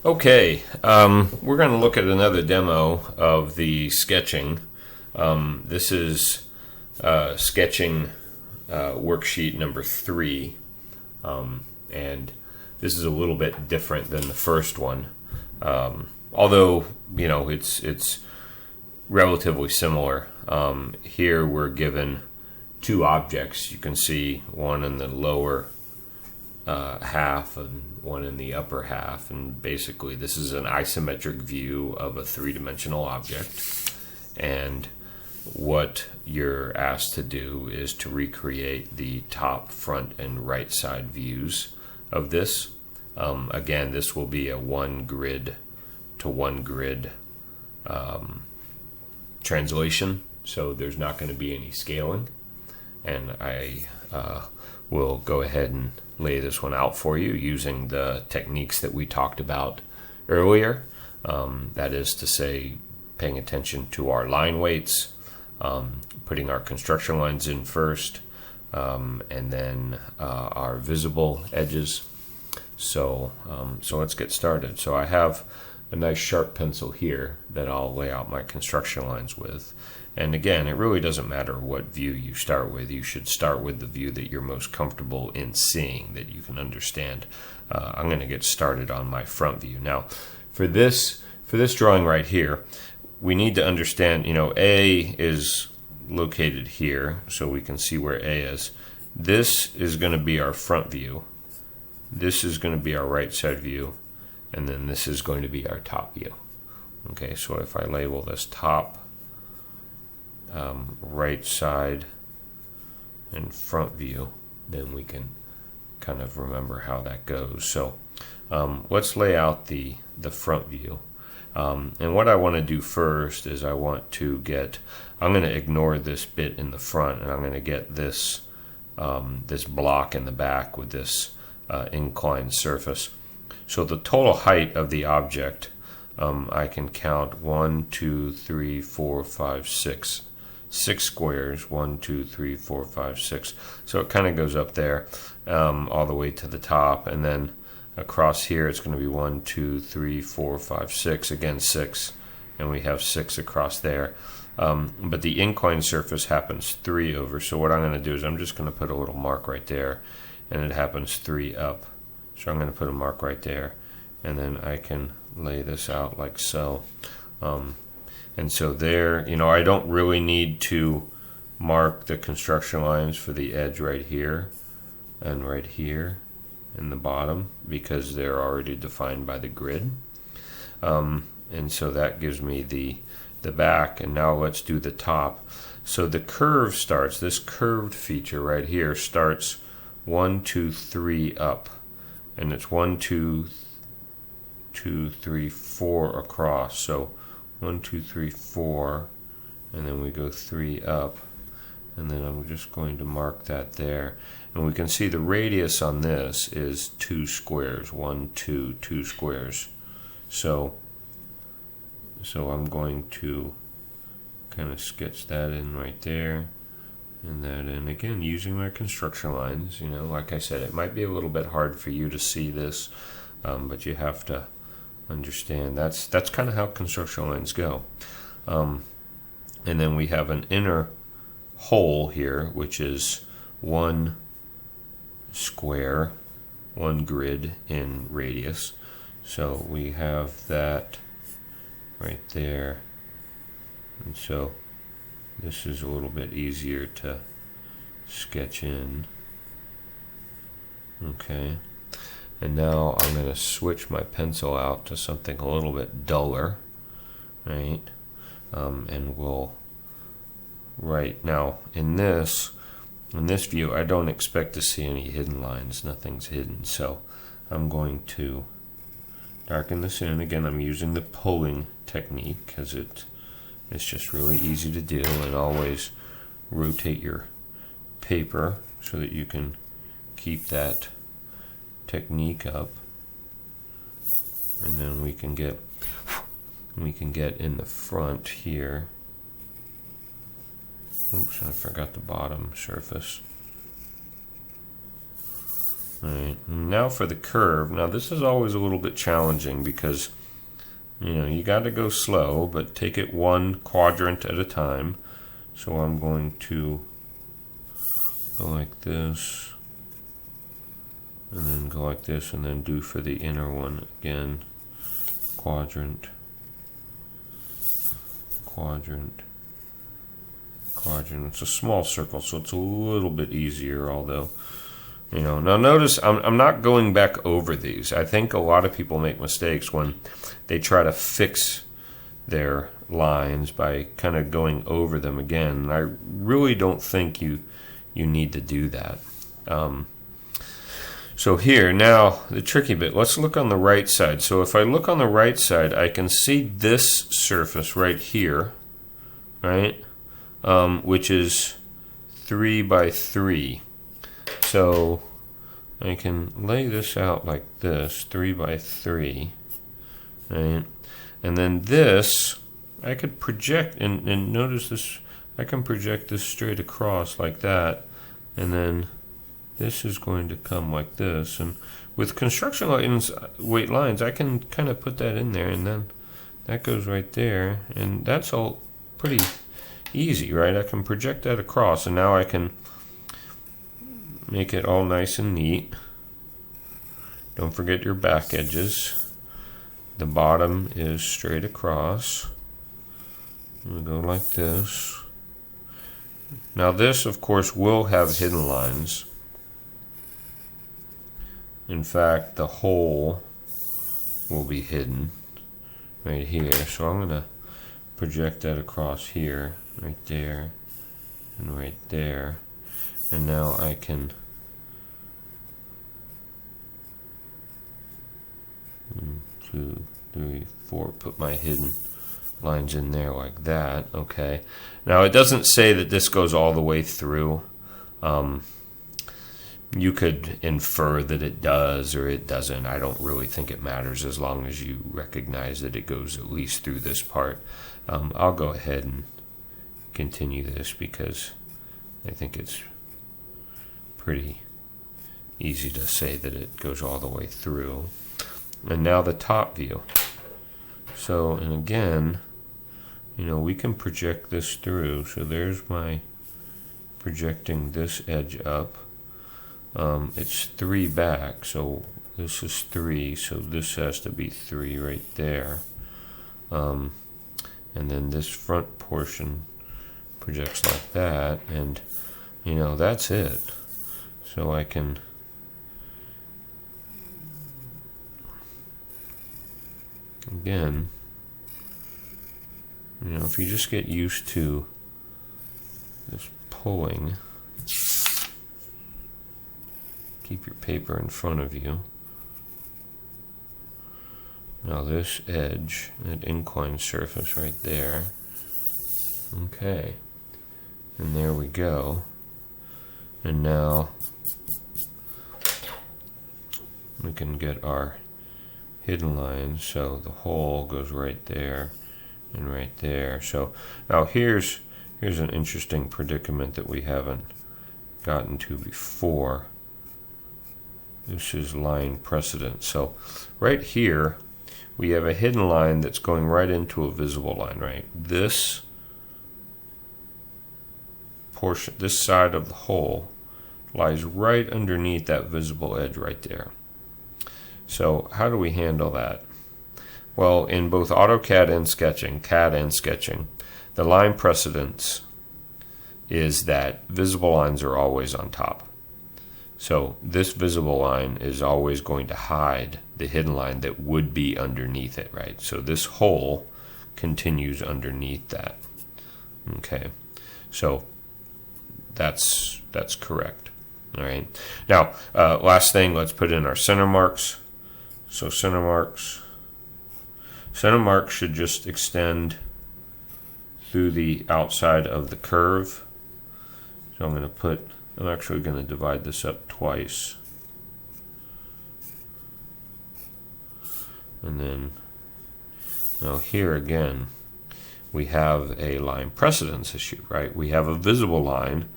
Okay, we're going to look at another demo of the sketching. This is sketching worksheet number 3, and this is a little bit different than the first one. Although it's relatively similar. Here we're given two objects. You can see one in the lower half and one in the upper half, and basically this is an isometric view of a three-dimensional object, and what you're asked to do is to recreate the top, front, and right side views of this. Again, this will be a one grid to one grid translation, so there's not going to be any scaling, and I will go ahead and lay this one out for you using the techniques that we talked about earlier. That is to say, paying attention to our line weights, putting our construction lines in first, and then our visible edges. So let's get started. So I have a nice sharp pencil here that I'll lay out my construction lines with. And again, it really doesn't matter what view you start with. You should start with the view that you're most comfortable in seeing, that you can understand. I'm going to get started on my front view. Now, for this drawing right here, we need to understand, A is located here, so we can see where A is. This is going to be our front view. This is going to be our right side view. And then this is going to be our top view. Okay, so if I label this top, right side, and front view, then we can kind of remember how that goes. So let's lay out the front view. And what I want to do first is I'm going to ignore this bit in the front, and I'm going to get this this block in the back with this inclined surface. So the total height of the object, I can count 1, 2, 3, 4, 5, 6. 6 squares, 1, 2, 3, 4, 5, 6. So it kind of goes up there all the way to the top, and then across here it's going to be 1, 2, 3, 4, 5, 6. Again, 6, and we have 6 across there. But the inclined surface happens 3 over. So what I'm going to do is I'm just going to put a little mark right there, and it happens 3 up. So I'm going to put a mark right there, and then I can lay this out like so. And so there, I don't really need to mark the construction lines for the edge right here and right here in the bottom, because they're already defined by the grid. And so that gives me the back. And now let's do the top. So the curve starts, this curved feature right here starts 1, 2, 3 up. And it's 1, 2, 3, 4 across. So 1, 2, 3, 4, and then we go 3 up, and then I'm just going to mark that there. And we can see the radius on this is 2 squares. 1, 2, 2 squares. So I'm going to kind of sketch that in right there, and that in again using my construction lines. Like I said, it might be a little bit hard for you to see this, but you have to understand that's kind of how construction lines go. And then we have an inner hole here, which is 1 square, 1 grid in radius. So we have that right there, and so this is a little bit easier to sketch in. Okay. And now I'm going to switch my pencil out to something a little bit duller, right? And we'll write. Now, in this view, I don't expect to see any hidden lines. Nothing's hidden. So I'm going to darken this in. Again, I'm using the pulling technique because it's just really easy to do. And always rotate your paper so that you can keep that technique up, and then we can get in the front here. Oops, I forgot the bottom surface. All right, now for the curve. Now this is always a little bit challenging because you got to go slow, but take it one quadrant at a time. So I'm going to go like this, and then go like this, and then do for the inner one again, quadrant, quadrant, quadrant. It's a small circle, so it's a little bit easier, although, now notice I'm not going back over these. I think a lot of people make mistakes when they try to fix their lines by kind of going over them again. I really don't think you need to do that. So here, now the tricky bit, let's look on the right side. So if I look on the right side, I can see this surface right here, right, which is 3 by 3. So I can lay this out like this, 3 by 3, right? And then this, I could project, and notice this, I can project this straight across like that, and then this is going to come like this. And with construction lines, weight lines, I can kind of put that in there, and then that goes right there, and that's all pretty easy, right? I can project that across, and now I can make it all nice and neat. Don't forget your back edges. The bottom is straight across. We'll go like this. Now this, of course, will have hidden lines. In fact, the hole will be hidden right here. So I'm going to project that across here, right there, and right there. And now I can two, three, four, put my hidden lines in there like that. Okay. Now it doesn't say that this goes all the way through. You could infer that it does or it doesn't. I don't really think it matters as long as you recognize that it goes at least through this part. I'll go ahead and continue this because I think it's pretty easy to say that it goes all the way through. And now the top view. So, and again, we can project this through. So there's my projecting this edge up. It's 3 back, so this is 3, so this has to be 3 right there. And then this front portion projects like that, and that's it. So I can again, if you just get used to this pulling, keep your paper in front of you. Now this edge, that inclined surface right there. Okay. And there we go. And now we can get our hidden lines. So the hole goes right there and right there. So now here's an interesting predicament that we haven't gotten to before. This is line precedence. So right here we have a hidden line that's going right into a visible line, right? This portion, this side of the hole, lies right underneath that visible edge right there. So how do we handle that? Well, in both AutoCAD and sketching, CAD and sketching, the line precedence is that visible lines are always on top. So this visible line is always going to hide the hidden line that would be underneath it, right? So this hole continues underneath that. Okay, so that's correct. All right. Now, last thing, let's put in our center marks. So center marks should just extend through the outside of the curve. So I'm actually going to divide this up twice. And then, now here again, we have a line precedence issue, right? We have a visible line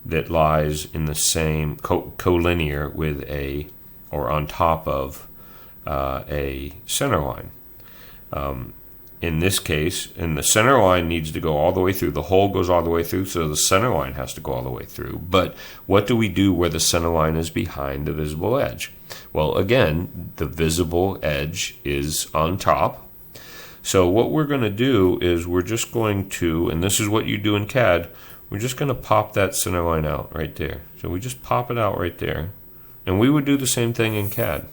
that lies in the same collinear with a, or on top of a center line. In this case, and the center line needs to go all the way through. The hole goes all the way through, so the center line has to go all the way through. But what do we do where the center line is behind the visible edge? Well, again, the visible edge is on top. So what we're going to do is we're just going to, and this is what you do in CAD, we're just going to pop that center line out right there. So we just pop it out right there. And we would do the same thing in CAD.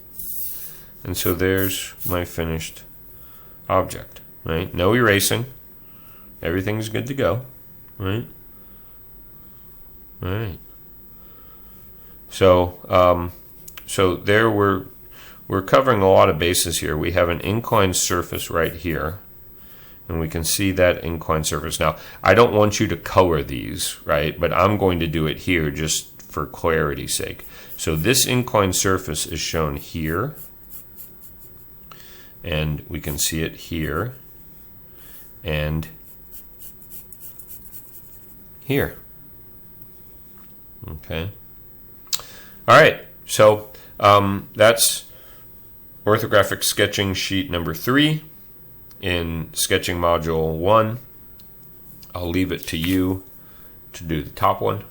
And so there's my finished object. Right? No erasing. Everything's good to go. Right? All right. So, so there we're covering a lot of bases here. We have an inclined surface right here, and we can see that inclined surface. Now, I don't want you to color these, right? But I'm going to do it here just for clarity's sake. So this inclined surface is shown here, and we can see it here and here. Okay. All right. So that's orthographic sketching sheet number 3 in sketching module 1. I'll leave it to you to do the top one.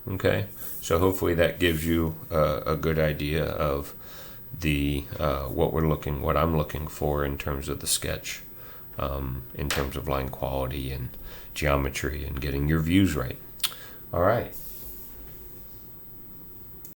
Okay. So hopefully that gives you a good idea of the what I'm looking for in terms of the sketch. In terms of line quality and geometry and getting your views right. All right.